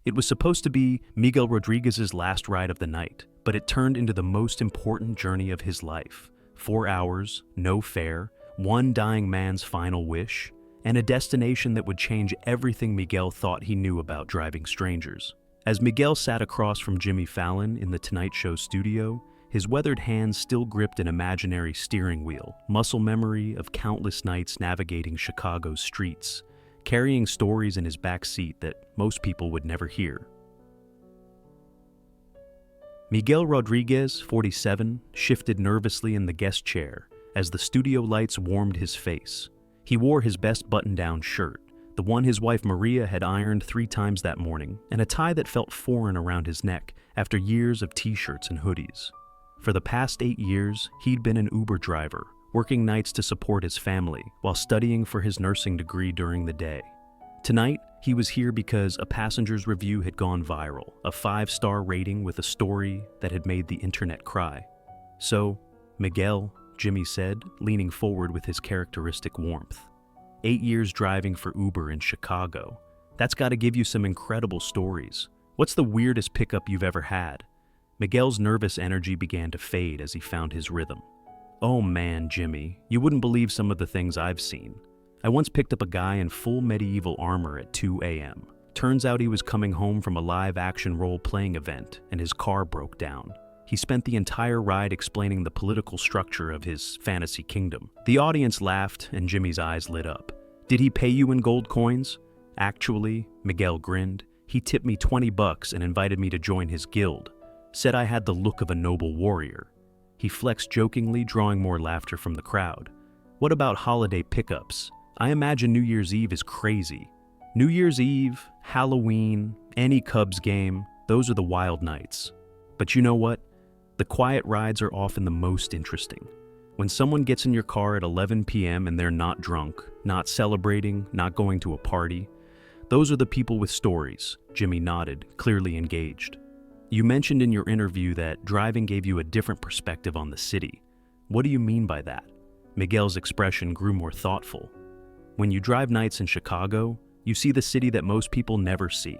It was supposed to be Miguel Rodriguez's last ride of the night, but it turned into the most important journey of his life. 4 hours, no fare, one dying man's final wish, and a destination that would change everything Miguel thought he knew about driving strangers. As Miguel sat across from Jimmy Fallon in the Tonight Show studio, his weathered hands still gripped an imaginary steering wheel, muscle memory of countless nights navigating Chicago's streets, carrying stories in his back seat that most people would never hear. Miguel Rodriguez, 47, shifted nervously in the guest chair as the studio lights warmed his face. He wore his best button-down shirt, the one his wife Maria had ironed 3 times that morning, and a tie that felt foreign around his neck after years of t-shirts and hoodies. For the past 8 years, he'd been an Uber driver, working nights to support his family while studying for his nursing degree during the day. Tonight, he was here because a passenger's review had gone viral, a 5-star rating with a story that had made the internet cry. "So, Miguel," Jimmy said, leaning forward with his characteristic warmth. 8 years driving for Uber in Chicago. That's got to give you some incredible stories. What's the weirdest pickup you've ever had? Miguel's nervous energy began to fade as he found his rhythm. "Oh man, Jimmy, you wouldn't believe some of the things I've seen. I once picked up a guy in full medieval armor at 2 a.m. Turns out he was coming home from a live-action role-playing event, and his car broke down. He spent the entire ride explaining the political structure of his fantasy kingdom." The audience laughed, and Jimmy's eyes lit up. "Did he pay you in gold coins?" "Actually," Miguel grinned, "he tipped me $20 and invited me to join his guild. Said I had the look of a noble warrior." He flexed jokingly, drawing more laughter from the crowd. "What about holiday pickups? I imagine New Year's Eve is crazy." "New Year's Eve, Halloween, any Cubs game, those are the wild nights. But you know what? The quiet rides are often the most interesting. When someone gets in your car at 11 p.m. and they're not drunk, not celebrating, not going to a party, those are the people with stories." Jimmy nodded, clearly engaged. "You mentioned in your interview that driving gave you a different perspective on the city. What do you mean by that?" Miguel's expression grew more thoughtful. "When you drive nights in Chicago, you see the city that most people never see.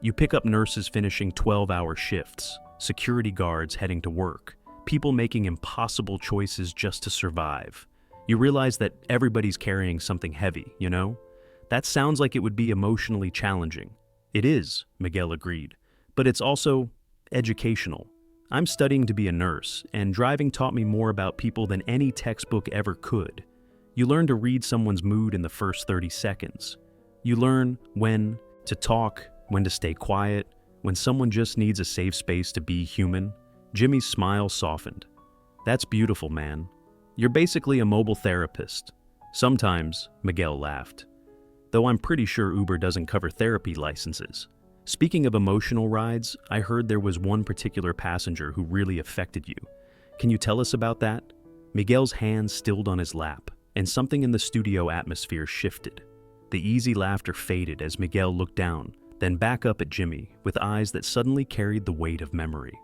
You pick up nurses finishing 12-hour shifts, security guards heading to work, people making impossible choices just to survive. You realize that everybody's carrying something heavy, you know? That sounds like it would be emotionally challenging." "It is," Miguel agreed, "but it's also educational. I'm studying to be a nurse, and driving taught me more about people than any textbook ever could. You learn to read someone's mood in the first 30 seconds. You learn when to talk, when to stay quiet, when someone just needs a safe space to be human." Jimmy's smile softened. "That's beautiful, man. You're basically a mobile therapist." "Sometimes," Miguel laughed. "Though I'm pretty sure Uber doesn't cover therapy licenses." "Speaking of emotional rides, I heard there was one particular passenger who really affected you. Can you tell us about that?" Miguel's hands stilled on his lap, and something in the studio atmosphere shifted. The easy laughter faded as Miguel looked down, then back up at Jimmy with eyes that suddenly carried the weight of memory.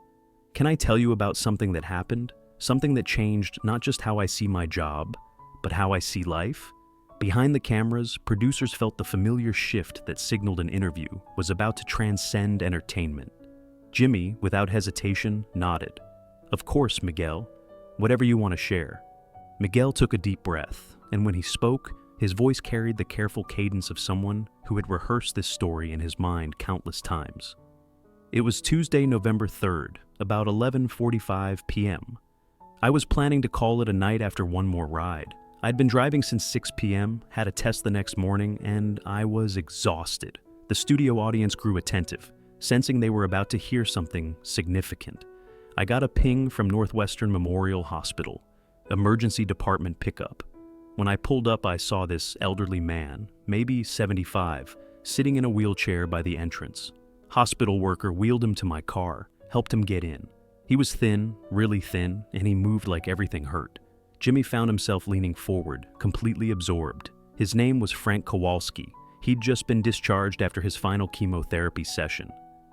"Can I tell you about something that happened? Something that changed not just how I see my job, but how I see life?" Behind the cameras, producers felt the familiar shift that signaled an interview was about to transcend entertainment. Jimmy, without hesitation, nodded. "Of course, Miguel. Whatever you want to share." Miguel took a deep breath, and when he spoke, his voice carried the careful cadence of someone who had rehearsed this story in his mind countless times. "It was Tuesday, November 3rd, about 11:45 p.m. I was planning to call it a night after one more ride. I'd been driving since 6 p.m., had a test the next morning, and I was exhausted." The studio audience grew attentive, sensing they were about to hear something significant. "I got a ping from Northwestern Memorial Hospital. Emergency department pickup. When I pulled up, I saw this elderly man, maybe 75, sitting in a wheelchair by the entrance. Hospital worker wheeled him to my car, helped him get in. He was thin, really thin, and he moved like everything hurt." Jimmy found himself leaning forward, completely absorbed. His name was Frank Kowalski. He'd just been discharged after his final chemotherapy session.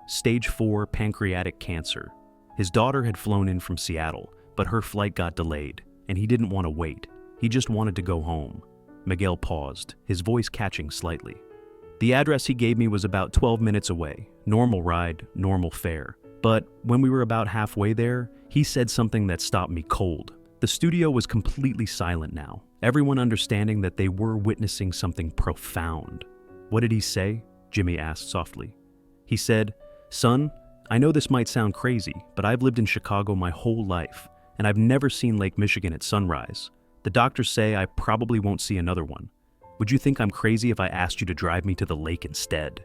Stage 4 pancreatic cancer. His daughter had flown in from Seattle, but her flight got delayed, and he didn't want to wait. He just wanted to go home. Miguel paused, his voice catching slightly. The address he gave me was about 12 minutes away. Normal ride, normal fare. But when we were about halfway there, he said something that stopped me cold. The studio was completely silent now, everyone understanding that they were witnessing something profound. "What did he say?" Jimmy asked softly. He said, "Son, I know this might sound crazy, but I've lived in Chicago my whole life, and I've never seen Lake Michigan at sunrise. The doctors say I probably won't see another one. Would you think I'm crazy if I asked you to drive me to the lake instead?"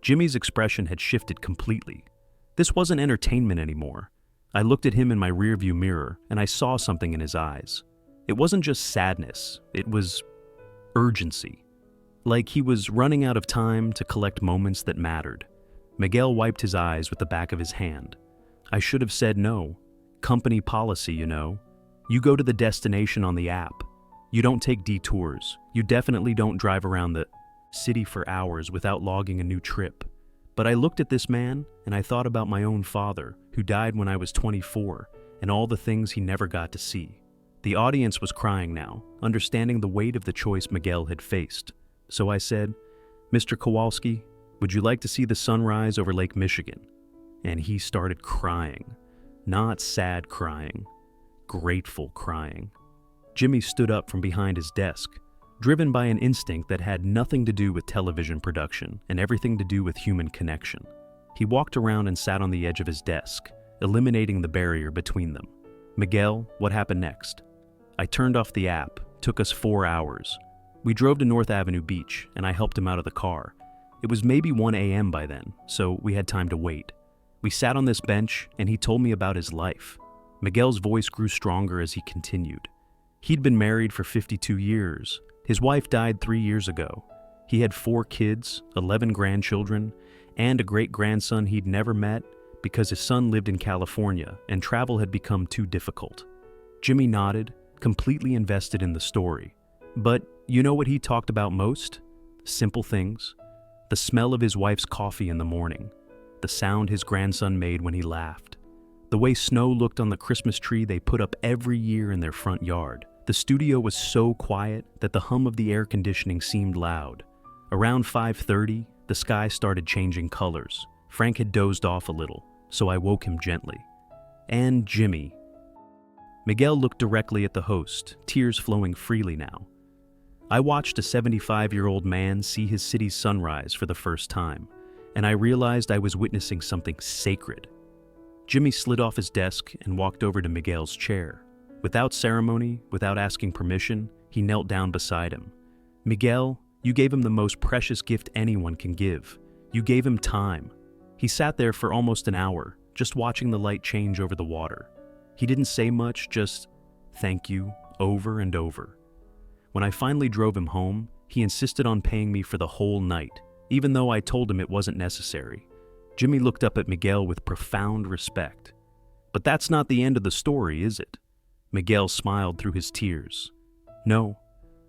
Jimmy's expression had shifted completely. This wasn't entertainment anymore. I looked at him in my rearview mirror, and I saw something in his eyes. It wasn't just sadness, it was urgency. Like he was running out of time to collect moments that mattered. Miguel wiped his eyes with the back of his hand. "I should have said no. Company policy, you know. You go to the destination on the app. You don't take detours. You definitely don't drive around the city for hours without logging a new trip." But I looked at this man, and I thought about my own father, who died when I was 24, and all the things he never got to see. The audience was crying now, understanding the weight of the choice Miguel had faced. So I said, "Mr. Kowalski, would you like to see the sunrise over Lake Michigan?" And he started crying. Not sad crying, grateful crying. Jimmy stood up from behind his desk, driven by an instinct that had nothing to do with television production and everything to do with human connection. He walked around and sat on the edge of his desk, eliminating the barrier between them. "Miguel, what happened next?" "I turned off the app. Took us 4 hours. We drove to North Avenue Beach, and I helped him out of the car. It was maybe 1 a.m. by then, so we had time to wait. We sat on this bench, and he told me about his life." Miguel's voice grew stronger as he continued. He'd been married for 52 years. His wife died 3 years ago. He had 4 kids, 11 grandchildren, and a great-grandson he'd never met because his son lived in California and travel had become too difficult. Jimmy nodded, completely invested in the story. But you know what he talked about most? Simple things. The smell of his wife's coffee in the morning. The sound his grandson made when he laughed. The way snow looked on the Christmas tree they put up every year in their front yard. The studio was so quiet that the hum of the air conditioning seemed loud. Around 5:30, the sky started changing colors. Frank had dozed off a little, so I woke him gently. "And Jimmy." Miguel looked directly at the host, tears flowing freely now. "I watched a 75-year-old man see his city's sunrise for the first time, and I realized I was witnessing something sacred." Jimmy slid off his desk and walked over to Miguel's chair. Without ceremony, without asking permission, he knelt down beside him. "Miguel, you gave him the most precious gift anyone can give. You gave him time." He sat there for almost an hour, just watching the light change over the water. He didn't say much, just "thank you," over and over. When I finally drove him home, he insisted on paying me for the whole night, even though I told him it wasn't necessary. Jimmy looked up at Miguel with profound respect. "But that's not the end of the story, is it?" Miguel smiled through his tears. "No.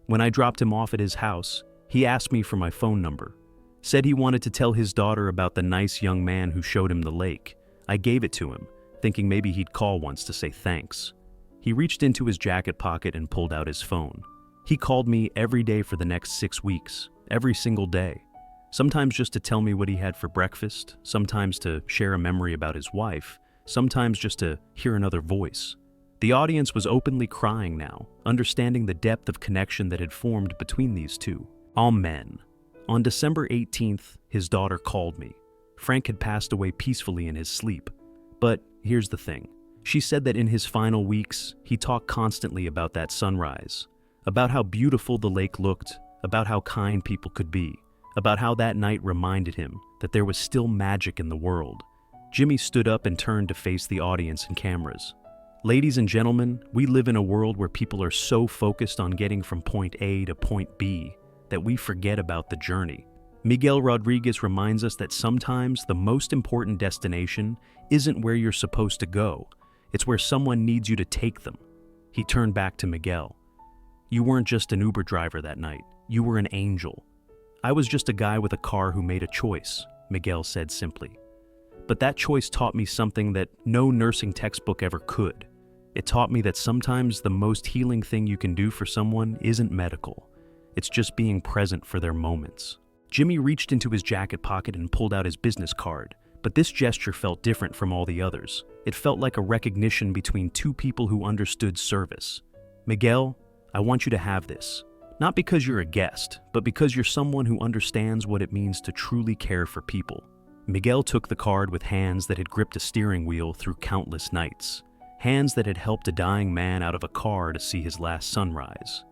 When I dropped him off at his house, he asked me for my phone number. Said he wanted to tell his daughter about the nice young man who showed him the lake. I gave it to him, thinking maybe he'd call once to say thanks." He reached into his jacket pocket and pulled out his phone. He called me every day for the next 6 weeks, every single day. Sometimes just to tell me what he had for breakfast, sometimes to share a memory about his wife, sometimes just to hear another voice. The audience was openly crying now, understanding the depth of connection that had formed between these two. Amen. On December 18th, his daughter called me. Frank had passed away peacefully in his sleep. But here's the thing. She said that in his final weeks, he talked constantly about that sunrise, about how beautiful the lake looked, about how kind people could be, about how that night reminded him that there was still magic in the world. Jimmy stood up and turned to face the audience and cameras. "Ladies and gentlemen, we live in a world where people are so focused on getting from point A to point B that we forget about the journey. Miguel Rodriguez reminds us that sometimes the most important destination isn't where you're supposed to go. It's where someone needs you to take them." He turned back to Miguel. "You weren't just an Uber driver that night. You were an angel." "I was just a guy with a car who made a choice," Miguel said simply. "But that choice taught me something that no nursing textbook ever could. It taught me that sometimes the most healing thing you can do for someone isn't medical. It's just being present for their moments." Jimmy reached into his jacket pocket and pulled out his business card, but this gesture felt different from all the others. It felt like a recognition between two people who understood service. "Miguel, I want you to have this. Not because you're a guest, but because you're someone who understands what it means to truly care for people." Miguel took the card with hands that had gripped a steering wheel through countless nights. Hands that had helped a dying man out of a car to see his last sunrise.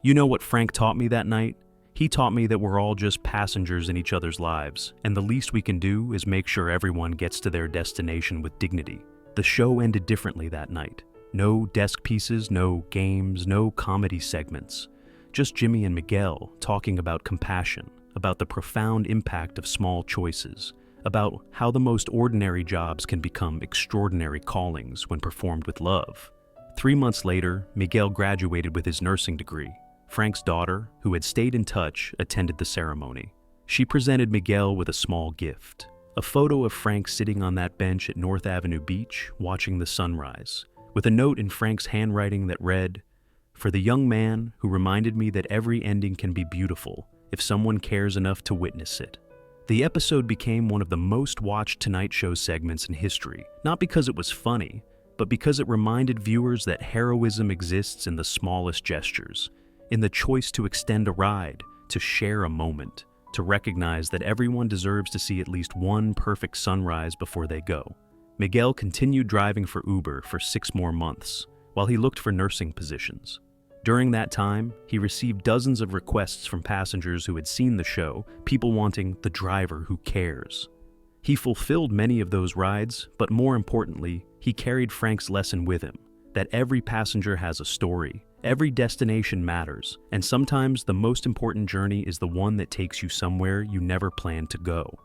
"You know what Frank taught me that night? He taught me that we're all just passengers in each other's lives, and the least we can do is make sure everyone gets to their destination with dignity." The show ended differently that night. No desk pieces, no games, no comedy segments. Just Jimmy and Miguel talking about compassion, about the profound impact of small choices, about how the most ordinary jobs can become extraordinary callings when performed with love. 3 months later, Miguel graduated with his nursing degree. Frank's daughter, who had stayed in touch, attended the ceremony. She presented Miguel with a small gift, a photo of Frank sitting on that bench at North Avenue Beach watching the sunrise, with a note in Frank's handwriting that read, "For the young man who reminded me that every ending can be beautiful if someone cares enough to witness it." The episode became one of the most watched Tonight Show segments in history, not because it was funny, but because it reminded viewers that heroism exists in the smallest gestures, in the choice to extend a ride, to share a moment, to recognize that everyone deserves to see at least one perfect sunrise before they go. Miguel continued driving for Uber for 6 more months, while he looked for nursing positions. During that time, he received dozens of requests from passengers who had seen the show, people wanting the driver who cares. He fulfilled many of those rides, but more importantly, he carried Frank's lesson with him, that every passenger has a story, every destination matters, and sometimes the most important journey is the one that takes you somewhere you never planned to go.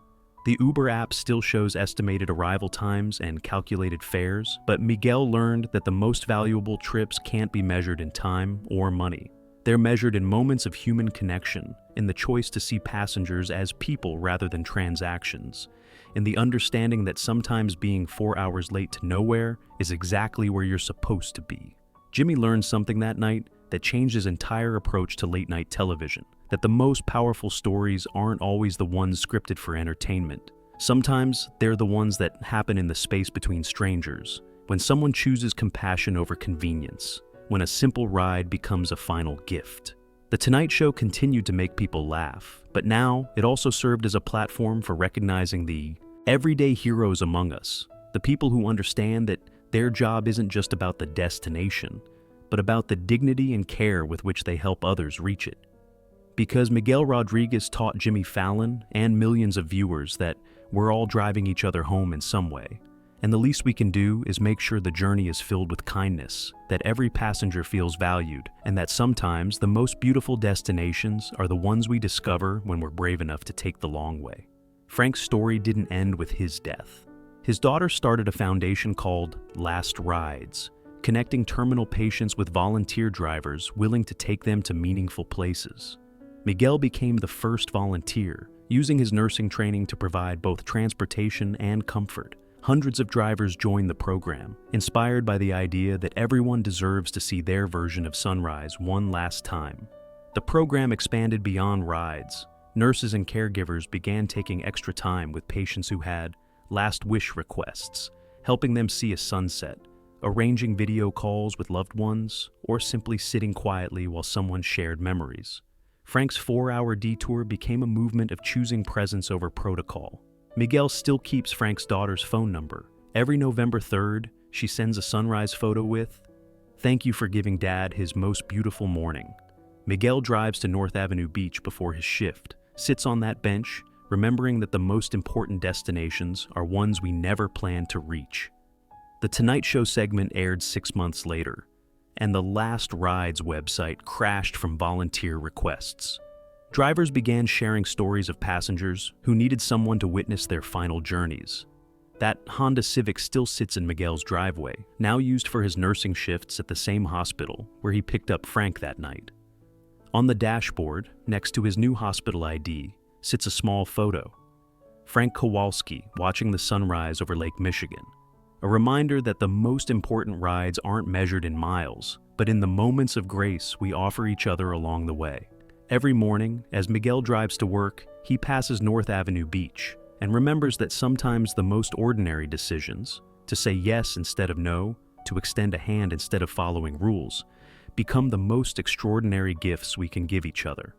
The Uber app still shows estimated arrival times and calculated fares, but Miguel learned that the most valuable trips can't be measured in time or money. They're measured in moments of human connection, in the choice to see passengers as people rather than transactions, in the understanding that sometimes being 4 hours late to nowhere is exactly where you're supposed to be. Jimmy learned something that night that changed his entire approach to late-night television, that the most powerful stories aren't always the ones scripted for entertainment. Sometimes they're the ones that happen in the space between strangers, when someone chooses compassion over convenience, when a simple ride becomes a final gift. The Tonight Show continued to make people laugh, but now it also served as a platform for recognizing the everyday heroes among us, the people who understand that their job isn't just about the destination, but about the dignity and care with which they help others reach it. Because Miguel Rodriguez taught Jimmy Fallon and millions of viewers that we're all driving each other home in some way, and the least we can do is make sure the journey is filled with kindness, that every passenger feels valued, and that sometimes the most beautiful destinations are the ones we discover when we're brave enough to take the long way. Frank's story didn't end with his death. His daughter started a foundation called Last Rides, connecting terminal patients with volunteer drivers willing to take them to meaningful places. Miguel became the first volunteer, using his nursing training to provide both transportation and comfort. Hundreds of drivers joined the program, inspired by the idea that everyone deserves to see their version of sunrise one last time. The program expanded beyond rides. Nurses and caregivers began taking extra time with patients who had last wish requests, helping them see a sunset, arranging video calls with loved ones, or simply sitting quietly while someone shared memories. Frank's 4-hour detour became a movement of choosing presence over protocol. Miguel still keeps Frank's daughter's phone number. Every November 3rd, she sends a sunrise photo with, "Thank you for giving Dad his most beautiful morning." Miguel drives to North Avenue Beach before his shift, sits on that bench, remembering that the most important destinations are ones we never planned to reach. The Tonight Show segment aired 6 months later, and the Last Rides website crashed from volunteer requests. Drivers began sharing stories of passengers who needed someone to witness their final journeys. That Honda Civic still sits in Miguel's driveway, now used for his nursing shifts at the same hospital where he picked up Frank that night. On the dashboard, next to his new hospital ID, sits a small photo. Frank Kowalski watching the sunrise over Lake Michigan. A reminder that the most important rides aren't measured in miles, but in the moments of grace we offer each other along the way. Every morning, as Miguel drives to work, he passes North Avenue Beach and remembers that sometimes the most ordinary decisions, to say yes instead of no, to extend a hand instead of following rules, become the most extraordinary gifts we can give each other.